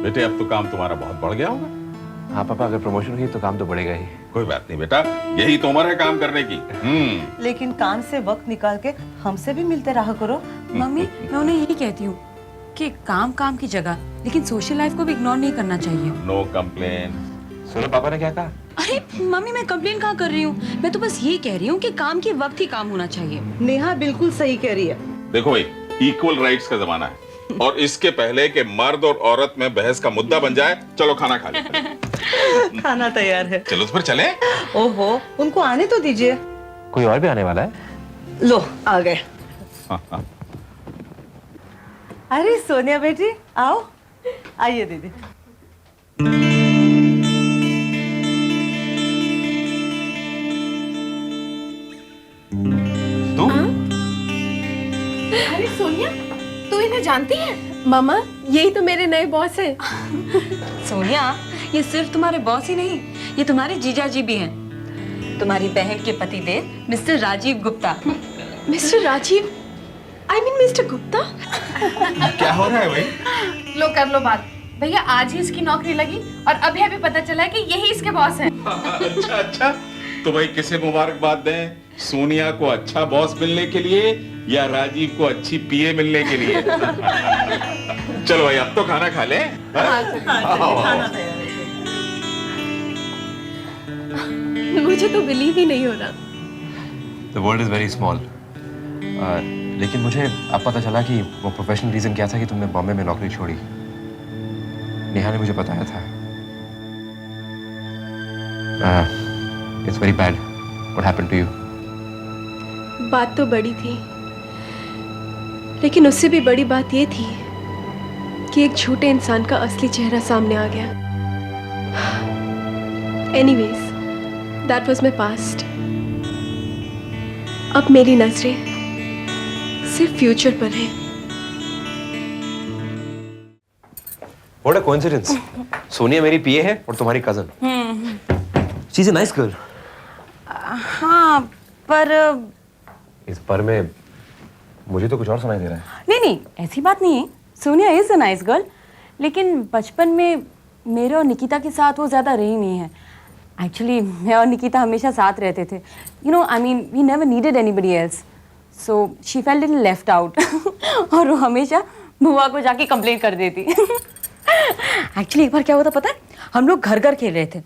बेटे अब तो काम तुम्हारा बहुत बढ़ गया होगा। हाँ पापा, अगर प्रमोशन हुई तो काम तो बढ़ेगा ही। कोई बात नहीं बेटा, यही तो उम्र है काम करने की। लेकिन काम से वक्त निकाल के हमसे भी मिलते रहा करो। मम्मी, मैं उन्हें यही कहती हूँ कि काम काम की जगह, लेकिन सोशल लाइफ को भी इग्नोर नहीं करना चाहिए। No complain. सुनो पापा ने क्या कहा? अरे मम्मी, मैं कंप्लेन कहाँ कर रही हूँ, मैं तो बस ये कह रही हूँ कि काम के वक्त ही काम होना चाहिए। नेहा बिल्कुल सही कह रही है। देखो भाई, इक्वल राइट्स का जमाना है और इसके पहले कि मर्द और औरत में बहस का मुद्दा बन जाए, चलो खाना खा ले। खाना तैयार है। चलो तो फिर चले। ओहो, उनको आने तो दीजिए। कोई और भी आने वाला है? लो आ गए। अरे सोनिया बेटी आओ, आइए दीदी। तू? अरे सोनिया, तू इन्हें जानती है? मामा, यही तो मेरे नए बॉस हैं। सोनिया, ये सिर्फ तुम्हारे बॉस ही नहीं, ये तुम्हारे जीजा जी भी हैं। तुम्हारी बहन के पति देव mister Rajiv Gupta. Mister Rajiv? I mean mister Gupta? क्या हो रहा है भाई? लो कर लो बात। भैया आज ही इसकी नौकरी लगी और अभी अभी पता चला है कि यही इसके बॉस हैं। अच्छा अच्छा, तो भाई किसे मुबारकबाद दें, सोनिया को अच्छा बॉस मिलने के लिए या राजीव को अच्छी पीए मिलने के लिए? चलो भाई अब तो खाना खा ले। खाना तैयार है। मुझे तो बिलीव ही नहीं हो रहा। The world is very small. लेकिन मुझे अब पता चला कि वो प्रोफेशनल रीजन क्या था कि तुमने बॉम्बे में नौकरी छोड़ी। नेहा ने मुझे बताया था। It's very bad. What happened to you? बात तो बड़ी थी, लेकिन उससे भी बड़ी बात ये थी कि एक झूठे इंसान का असली चेहरा सामने आ गया। Anyways, that was my past. अब मेरी नजरें सिर्फ फ्यूचर पर है। What a coincidence. सोनिया मेरी पीए है और तुम्हारी cousin. She's a nice girl. हाँ, पर इस पर में मुझे तो कुछ और सुनाई दे रहा है। नहीं नहीं, ऐसी बात नहीं है। Sonia is a nice girl, लेकिन बचपन में मेरे और निकिता के साथ वो ज़्यादा रही नहीं है। एक्चुअली मैं और निकिता हमेशा साथ रहते थे। You know, I mean we never needed anybody else, so she felt little left out. और वो हमेशा बुआ को जाके कंप्लेन कर देती। एक्चुअली एक बार क्या हुआ था पता है, हम लोग घर घर खेल रहे थे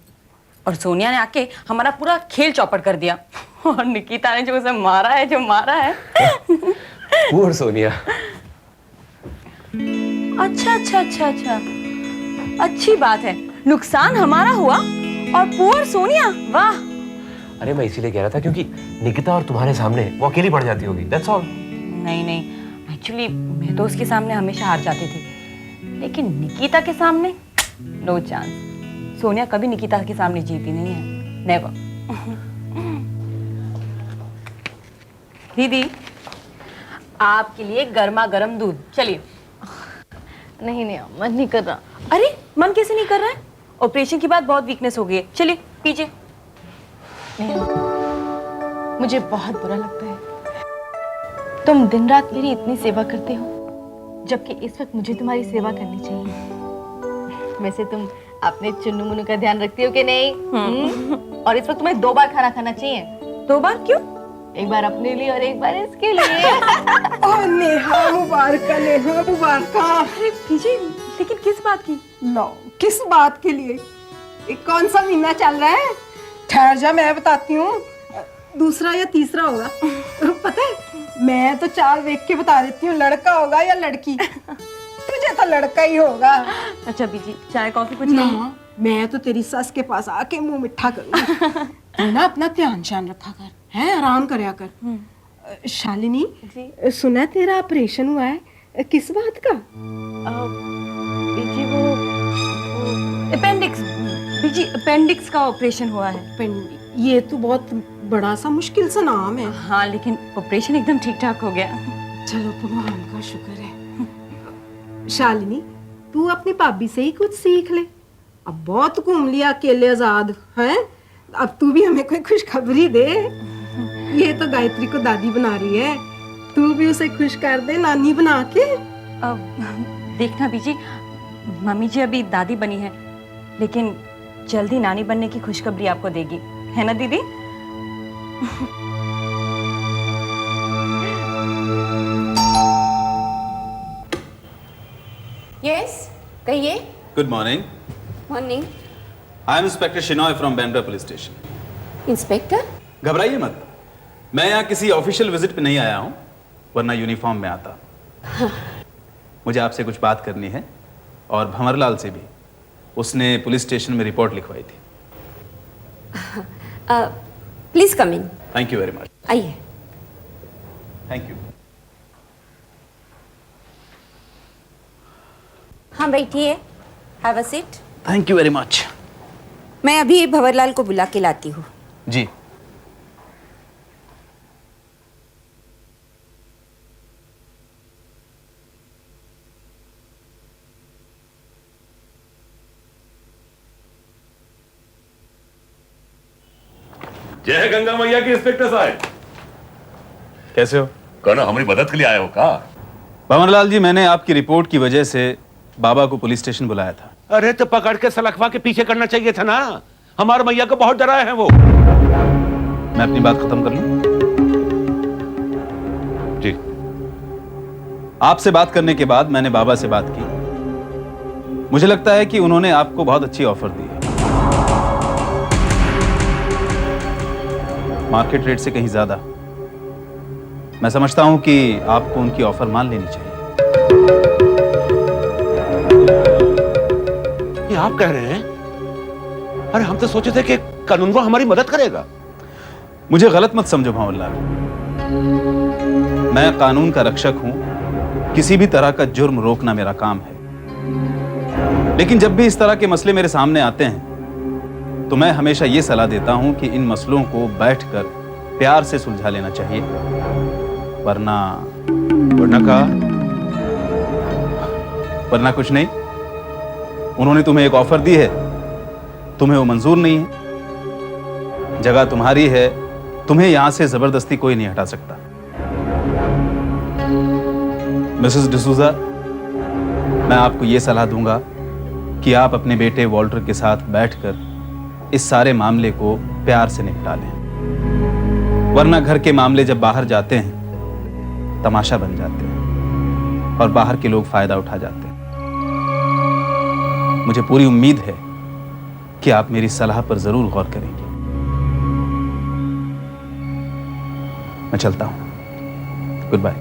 और सोनिया ने आके हमारा पूरा खेल चौपट कर दिया और निकिता ने जो उसे मारा है, जो मारा है। Poor सोनिया। अच्छा अच्छा अच्छा अच्छा, अच्छी बात है, नुकसान हमारा हुआ और पुअर सोनिया। वाह। अरे मैं इसीलिए कह रहा था क्योंकि निकिता और तुम्हारे सामने वो अकेली पड़ जाती होगी। That's all. नहीं नहीं, एक्चुअली मैं तो उसके सामने हमेशा हार जाती थी, लेकिन निकिता के सामने नो चांस। सोनिया कभी निकिता के सामने जीती नहीं है, नेवर। दीदी, आपके लिए गर्मा गर्म दूध, चलिए। नहीं नहीं, मन नहीं कर रहा। अरे मन कैसे नहीं कर रहा है? ऑपरेशन के बाद बहुत वीकनेस हो गई है, चलिए पीजिए। मुझे बहुत बुरा लगता है, तुम दिन रात मेरी इतनी सेवा करते हो, जबकि इस वक्त मुझे तुम्हारी सेवा करनी चाहिए। वैसे तुम अपने चुन्नू मुन्नू का ध्यान रखती हो कि नहीं? और इस वक्त तुम्हें 2 बार खाना खाना चाहिए। 2 बार क्यों? एक बार अपने लिए और एक बार इसके लिए। ओ नेहा मुबारक, नेहा मुबारक। अरे पीजिए, लेकिन किस बात की? लो, किस बात के लिए? एक कौन सा महीना चल रहा है? ठहर जा, मैं बताती हूँ। दूसरा या तीसरा होगा। पता है, मैं तो चाल देख के बता देती हूँ, लड़का होगा या लड़की। तुझे तो लड़का ही होगा। अच्छा बीजी, चाय कॉफी कुछ नहीं? मैं तो तेरी सस के पास आके मुंह मिठा करूँगी। तू ना अपना ध्यान शान रखा कर, है आराम करया कर। शालिनी, सुना तेरा ऑपरेशन हुआ है, किस बात का? बीजी वो अपेंडिक्स, बीजी अपेंडिक्स का ऑपरेशन हुआ है। ये तो बहुत बड़ा सा मुश्किल सा नाम है। हाँ, लेकिन ऑपरेशन एकदम ठीक ठाक हो गया। चलो भगवान का शुक्र है। शालिनी, तू अपनी भाभी से ही कुछ सीख ले। अब बहुत घूम लिया अकेले आजाद, हैं? अब तू भी हमें कोई खुशखबरी दे। ये तो गायत्री को दादी बना रही है, तू भी उसे खुश कर दे नानी बना के। अब देखना बीजी, मम्मी जी अभी दादी बनी है, लेकिन जल्दी नानी बनने की खुशखबरी आपको देगी, है ना दीदी? यस, कहिए। Good morning. Morning. I am inspector Shinoy from Bandra police station. Inspector? घबराइए मत, मैं यहाँ किसी ऑफिशियल विजिट पे नहीं आया हूँ, वरना यूनिफॉर्म में आता। मुझे आपसे कुछ बात करनी है, और भंवरलाल से भी। उसने पुलिस स्टेशन में रिपोर्ट लिखवाई थी। Please come in. Thank you very much. आइए। Thank you. हाँ बैठिए, have a seat. Thank you very much. मैं अभी भंवरलाल को बुला के लाती हूँ। जी। जय गंगा मैया की इंस्पेक्टर साहब। कैसे हो? कौन हमारी मदद के लिए आए हो का? भंवरलाल जी, मैंने आपकी रिपोर्ट की वजह से बाबा को पुलिस स्टेशन बुलाया था। अरे तो पकड़ के सलखवा के पीछे करना चाहिए था ना, हमारे मैया को बहुत डराए हैं वो। मैं अपनी बात खत्म कर लूं? जी। आपसे बात करने के बाद मैंने बाबा से बात की। मुझे लगता है कि उन्होंने आपको बहुत अच्छी ऑफर दी है, मार्केट रेट से कहीं ज्यादा। मैं समझता हूं कि आपको उनकी ऑफर मान लेनी चाहिए। ये आप कह रहे हैं? अरे हम तो सोचे थे कि कानून वो हमारी मदद करेगा। मुझे गलत मत समझो भंवरलाल, मैं कानून का रक्षक हूं, किसी भी तरह का जुर्म रोकना मेरा काम है। लेकिन जब भी इस तरह के मसले मेरे सामने आते हैं तो मैं हमेशा ये सलाह देता हूं कि इन मसलों को बैठकर प्यार से सुलझा लेना चाहिए, वरना का वरना कुछ नहीं। उन्होंने तुम्हें एक ऑफर दी है, तुम्हें वो मंजूर नहीं है। जगह तुम्हारी है, तुम्हें यहां से जबरदस्ती कोई नहीं हटा सकता। मिसेस डिसूजा, मैं आपको यह सलाह दूंगा कि आप अपने बेटे वॉल्टर के साथ बैठकर इस सारे मामले को प्यार से निपटा लें, वरना घर के मामले जब बाहर जाते हैं तमाशा बन जाते हैं और बाहर के लोग फायदा उठा जाते हैं। मुझे पूरी उम्मीद है कि आप मेरी सलाह पर जरूर गौर करेंगे। मैं चलता हूं। Good bye.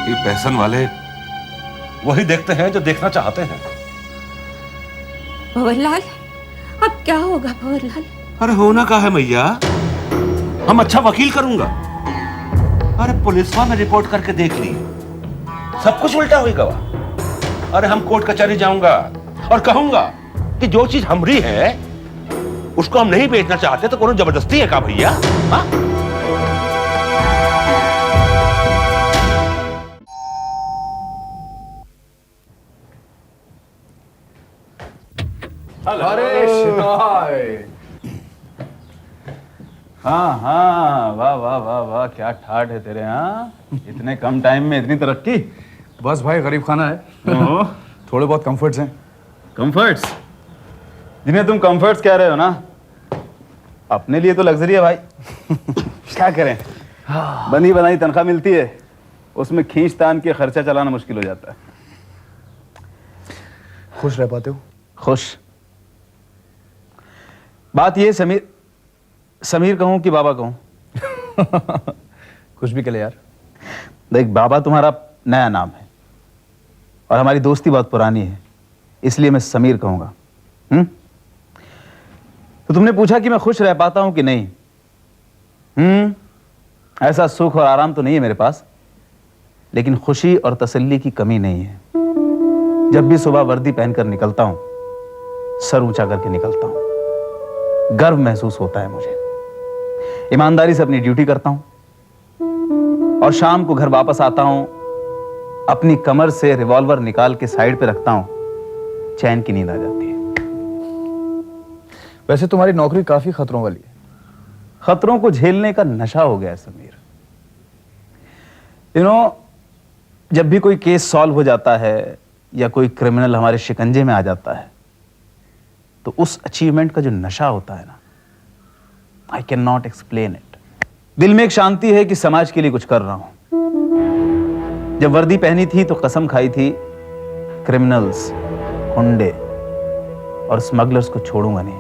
ये पैसन वाले वही देखते हैं जो देखना चाहते हैं। भंवरलाल, अब क्या होगा भंवरलाल? अरे होना का है मैया, हम अच्छा वकील करूंगा। अरे पुलिस में रिपोर्ट करके देख ली, सब कुछ उल्टा हुई गवाह। अरे हम कोर्ट कचहरी जाऊंगा और कहूंगा कि जो चीज हमारी है उसको हम नहीं बेचना चाहते, तो कौन जबरदस्ती है का भैया? हाँ? हाँ हाँ, वाह वाह वाह वाह, क्या ठाठ है तेरे। हाँ, इतने कम टाइम में इतनी तरक्की। बस भाई, गरीब खाना है। थोड़े बहुत कंफर्ट्स हैं। कंफर्ट्स? जिन्हें तुम कंफर्ट्स कह रहे हो ना, अपने लिए तो लग्जरी है भाई। क्या करें, बनी बनाई तनख्वाह मिलती है, उसमें खींच तान के खर्चा चलाना मुश्किल हो जाता है। खुश रह पाते हो? खुश? बात ये समीर कहूं कि बाबा कहूं? कुछ भी कह ले यार। देख, बाबा तुम्हारा नया नाम है और हमारी दोस्ती बहुत पुरानी है, इसलिए मैं समीर कहूंगा। तो तुमने पूछा कि मैं खुश रह पाता हूं कि नहीं। ऐसा सुख और आराम तो नहीं है मेरे पास, लेकिन खुशी और तसल्ली की कमी नहीं है। जब भी सुबह वर्दी पहनकर निकलता हूं, सर ऊंचा करके निकलता हूं, गर्व महसूस होता है मुझे। ईमानदारी से अपनी ड्यूटी करता हूं और शाम को घर वापस आता हूं, अपनी कमर से रिवॉल्वर निकाल के साइड पे रखता हूं, चैन की नींद आ जाती है। वैसे तुम्हारी नौकरी काफी खतरों वाली है। खतरों को झेलने का नशा हो गया है समीर। यू नो, जब भी कोई केस सॉल्व हो जाता है या कोई क्रिमिनल हमारे शिकंजे में आ जाता है, तो उस अचीवमेंट का जो नशा होता है ना, I can not explain it. दिल में एक शांति है कि समाज के लिए कुछ कर रहा हूं। जब वर्दी पहनी थी तो कसम खाई थी, क्रिमिनल्स, गुंडे और स्मगलर्स को छोड़ूंगा नहीं,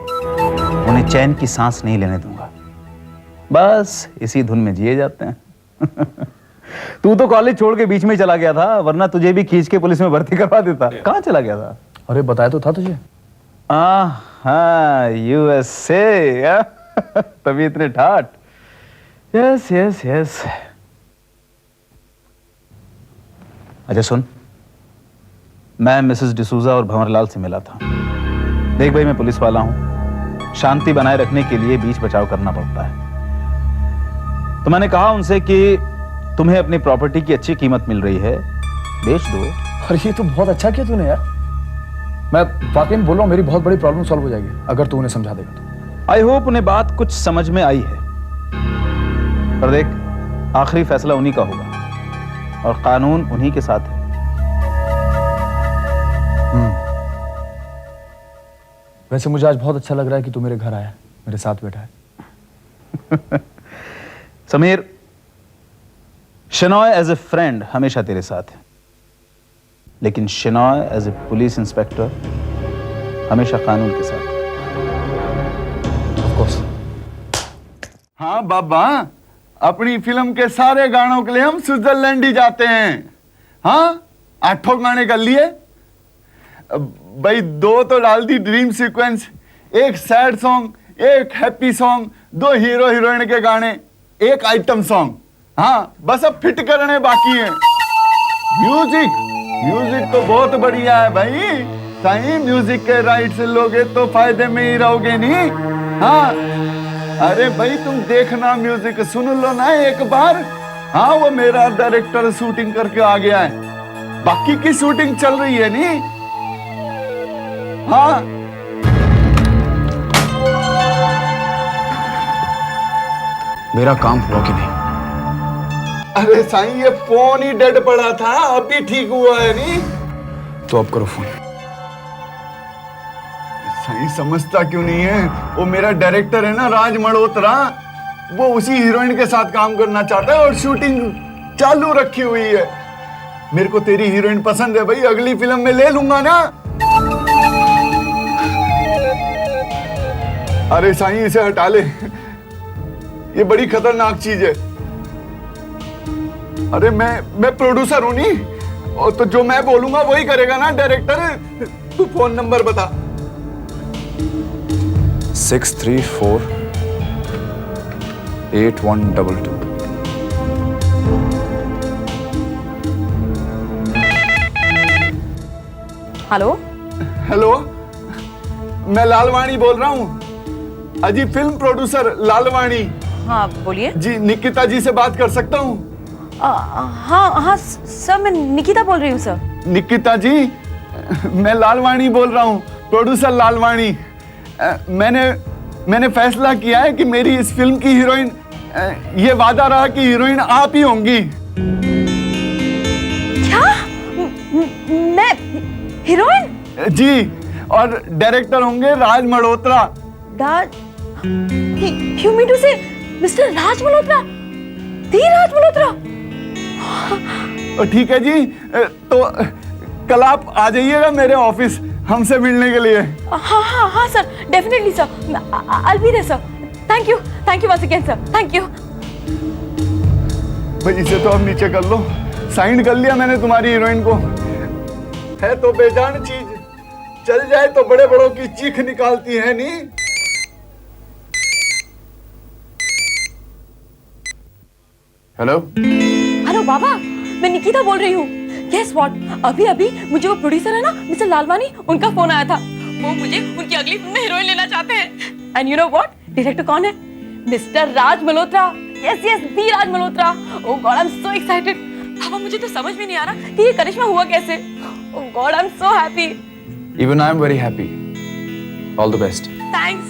उन्हें चैन की सांस नहीं लेने दूंगा। बस इसी धुन में जिए जाते हैं। तू तो कॉलेज छोड़ के बीच में चला गया था, वरना तुझे भी खींच के पुलिस में भर्ती करवा देता। कहाँ चला गया था? अरे बताया तो था तुझे। हाँ, USA। तभी इतने ठाट। Yes yes yes. अच्छा सुन, मैं मिसेस डिसूजा और भंवरलाल से मिला था। देख भाई, मैं पुलिस वाला हूं, शांति बनाए रखने के लिए बीच बचाव करना पड़ता है। तो मैंने कहा उनसे कि तुम्हें अपनी प्रॉपर्टी की अच्छी कीमत मिल रही है, बेच दो। अरे ये तो बहुत अच्छा किया तूने यार। मैं वाकई में बोल रहा हूँ, मेरी बहुत बड़ी प्रॉब्लम सॉल्व हो जाएगी अगर तू उन्हें समझा देगा तो। आई होप उन्हें बात कुछ समझ में आई है। पर देख, आखिरी फैसला उन्हीं का होगा और कानून उन्हीं के साथ है। वैसे मुझे आज बहुत अच्छा लग रहा है कि तू मेरे घर आया, मेरे साथ बैठा है। Sameer, Shenoy as a friend हमेशा तेरे साथ है, लेकिन Shenoy as a police inspector हमेशा कानून के साथ है। Of course. हाँ बाबा, अपनी फिल्म के सारे गानों के लिए हम स्विट्जरलैंड ही जाते हैं। हाँ, 8 गाने कर लिए भाई। 2 तो डाल दी dream sequence, 1 sad song, 1 happy song, 2 hero heroine के गाने, 1 आइटम सॉन्ग। हाँ, बस अब फिट करने बाकी है। म्यूजिक तो बहुत बढ़िया है भाई। सही म्यूजिक के राइट्स लोगे तो फायदे में ही रहोगे नहीं। हाँ, अरे भाई तुम देखना, म्यूजिक सुन लो ना एक बार। हाँ, वो मेरा डायरेक्टर शूटिंग करके आ गया है, बाकी की शूटिंग चल रही है नहीं। हाँ, मेरा काम हुआ कि नहीं? अरे साईं, ये फोन ही डेड पड़ा था, अभी ठीक हुआ है नहीं। तो अब करो फोन। साईं समझता क्यों नहीं है? वो मेरा डायरेक्टर है ना, राज मल्होत्रा, वो उसी हीरोइन के साथ काम करना चाहता है और शूटिंग चालू रखी हुई है। मेरे को तेरी हीरोइन पसंद है भाई, अगली फिल्म में ले लूंगा ना। अरे साईं, इसे हटा ले, ये बड़ी खतरनाक चीज है। अरे मैं प्रोड्यूसर हूं नहीं, और तो जो मैं बोलूंगा वही करेगा ना डायरेक्टर। तू फोन नंबर बता। 634-8122। हेलो हेलो, मैं लालवाणी बोल रहा हूँ। अजी, फिल्म प्रोड्यूसर लालवाणी। हाँ बोलिए। जी, निकिता जी से बात कर सकता हूँ? हाँ हाँ सर, मैं निकिता बोल रही हूँ सर। निकिता जी, मैं लालवाणी बोल रहा हूँ, प्रोड्यूसर लालवाणी। मैंने फैसला किया है कि मेरी इस फिल्म की हीरोइन, ये वादा रहा कि हीरोइन आप ही होंगी। क्या? मैं हीरोइन? जी, और डायरेक्टर होंगे Raj Malhotra. You mean to say mister Raj Malhotra? The Raj Malhotra? ठीक है जी, तो कल आप आ जाइएगा मेरे ऑफिस हमसे मिलने के लिए। हाँ हाँ हाँ sir, definitely sir, I'll be there sir. Thank you once again sir, thank you. भाई इसे तो अब नीचे कर लो, साइन कर लिया मैंने तुम्हारी हीरोइन को। है तो बेजान चीज, चल जाए तो बड़े बड़ों की चीख निकालती है नहीं। हेलो हेलो बाबा, मैं निकिता बोल रही हूँ। Guess what? अभी मुझे वो प्रोड्यूसर है ना मिस्टर लालवानी, उनका फोन आया था। वो मुझे उनकी अगली फिल्म में हीरोइन लेना चाहते हैं। And you know what? Director कौन है? Mister Raj Malhotra. Yes the Raj Malhotra. Oh God, I am so excited. बाबा मुझे तो समझ में नहीं आ रहा कि ये करिश्मा हुआ कैसे। Oh God, I am so happy. Even I am very happy. All the best. Thanks.